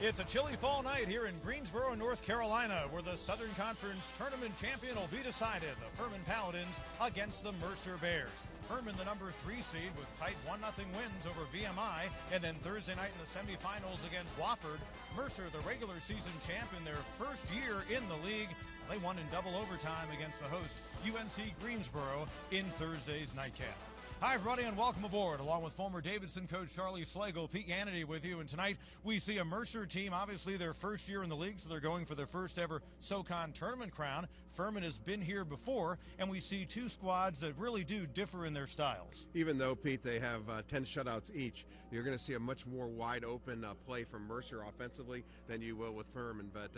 It's a chilly fall night here in Greensboro, North Carolina, where the Southern Conference tournament champion will be decided. The Furman Paladins against the Mercer Bears. Furman, the number 3 seed, with tight 1-0 wins over VMI, and then Thursday night in the semifinals against Wofford. Mercer, the regular season champ in their first year in the league. They won in double overtime against the host, UNC Greensboro, in Thursday's nightcap. Hi, everybody, and welcome aboard. Along with former Davidson coach Charlie Slagle, Pete Hannity with you. And tonight we see a Mercer team, obviously their first year in the league, so they're going for their first ever Socon tournament crown. Furman has been here before, and we see two squads that really do differ in their styles. Even though, Pete, they have 10 shutouts each, you're going to see a much more wide open play from Mercer offensively than you will with Furman. But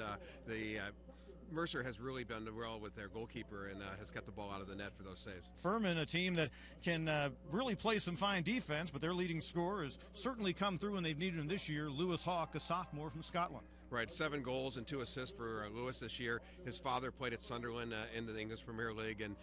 Mercer has really done well with their goalkeeper and has kept the ball out of the net for those saves. Furman, a team that can really play some fine defense, but their leading scorer has certainly come through when they've needed him this year, Lewis Hawk, a sophomore from Scotland. Right, 7 goals and 2 assists for Lewis this year. His father played at Sunderland in the English Premier League, and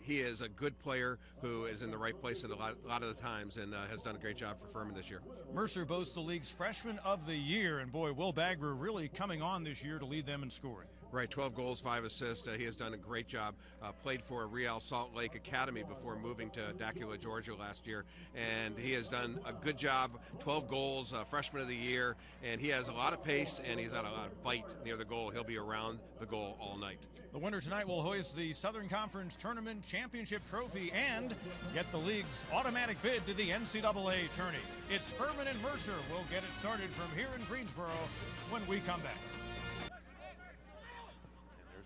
he is a good player who is in the right place at a lot of the times and has done a great job for Furman this year. Mercer boasts the league's freshman of the year, and boy, Will Bagger really coming on this year to lead them in scoring. Right, 12 goals, 5 assists. He has done a great job. Played for Real Salt Lake Academy before moving to Dacula, Georgia last year, and he has done a good job. 12 goals, freshman of the year, and he has a lot of pace and he's got a lot of bite near the goal. He'll be around the goal all night. The winner tonight will hoist the Southern Conference Tournament Championship Trophy and get the league's automatic bid to the NCAA tourney. It's Furman and Mercer. We'll get it started from here in Greensboro when we come back.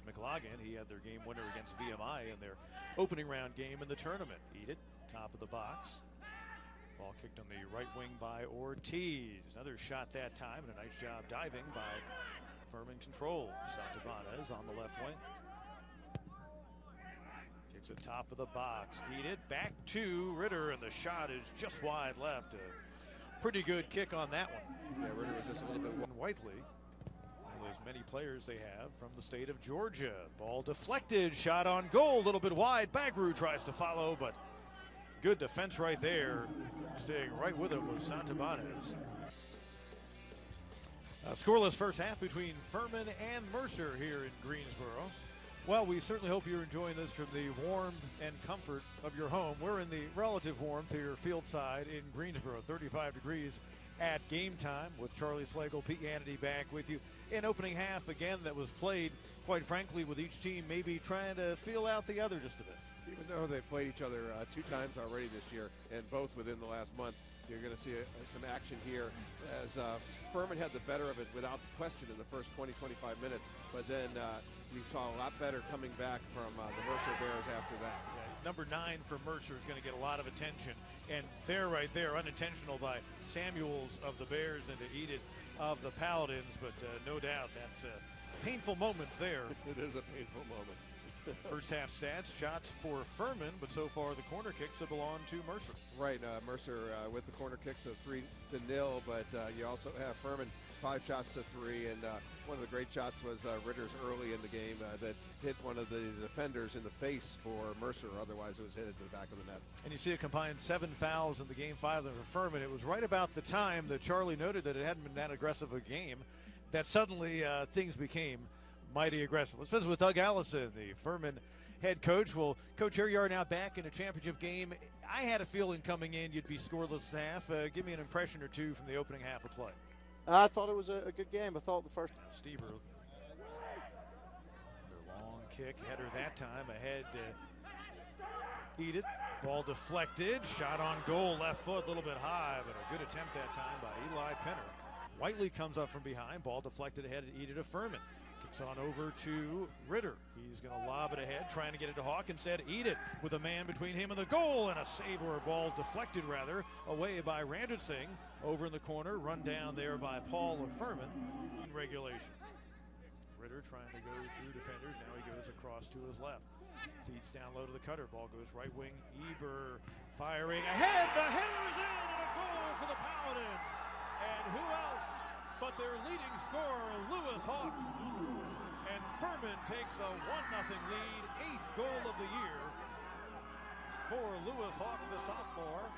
McLaughlin, he had their game winner against VMI in their opening round game in the tournament. Eat it, top of the box. Ball kicked on the right wing by Ortiz. Another shot that time, and a nice job diving by Furman control. Santabanez on the left wing. Kicks it top of the box. Eat it, back to Ritter, and the shot is just wide left. A pretty good kick on that one. Yeah, Ritter was just a little bit Whiteley. There's many players they have from the state of Georgia. Ball deflected, shot on goal, a little bit wide. Bagru tries to follow, but good defense right there. Staying right with him was Santabanez. A scoreless first half between Furman and Mercer here in Greensboro. Well, we certainly hope you're enjoying this from the warmth and comfort of your home. We're in the relative warmth here field side in Greensboro, 35 degrees at game time with Charlie Slagle, Pete Hannity back with you. In opening half, again, that was played, quite frankly, with each team maybe trying to feel out the other just a bit. Even though they've played each other 2 times already this year, and both within the last month, you're going to see some action here as Furman had the better of it without question in the first 20-25 minutes, but then you saw a lot better coming back from the Mercer Bears after that. Yeah, number 9 for Mercer is going to get a lot of attention, and they're right there, unintentional by Samuels of the Bears and to Edith of the Paladins, but no doubt that's a painful moment there. It is a painful moment. First half stats, shots for Furman, but so far the corner kicks have belonged to Mercer. Right, Mercer with the corner kicks of 3-0, but you also have Furman 5 shots to 3, and one of the great shots was Ritter's early in the game that hit one of the defenders in the face for Mercer, otherwise it was hit to the back of the net. And you see a combined 7 fouls in the game, 5 of them for Furman. It was right about the time that Charlie noted that it hadn't been that aggressive a game that suddenly things became mighty aggressive. Let's visit with Doug Allison, the Furman head coach. Well, Coach, here you are now back in a championship game. I had a feeling coming in you'd be scoreless half. Give me an impression or two from the opening half of play. I thought it was a good game. I thought the first. Stever, their long kick, header that time, ahead Eat it. Ball deflected, shot on goal, left foot, a little bit high, but a good attempt that time by Eli Penner. Whiteley comes up from behind, ball deflected ahead to Eat it to Furman. Kicks on over to Ritter. He's going to lob it ahead, trying to get it to Hawk, and said Eat it with a man between him and the goal, and a save or a ball deflected rather away by Ranjit Singh over in the corner, run down there by Paul of Furman in regulation. Ritter trying to go through defenders. Now he goes across to his left. Feeds down low to the cutter. Ball goes right wing. Eber firing ahead. The header is in and a goal for the Paladins. And who else but their leading scorer, Lewis Hawk. And Furman takes a 1-0 lead, 8th goal of the year for Lewis Hawk, the sophomore.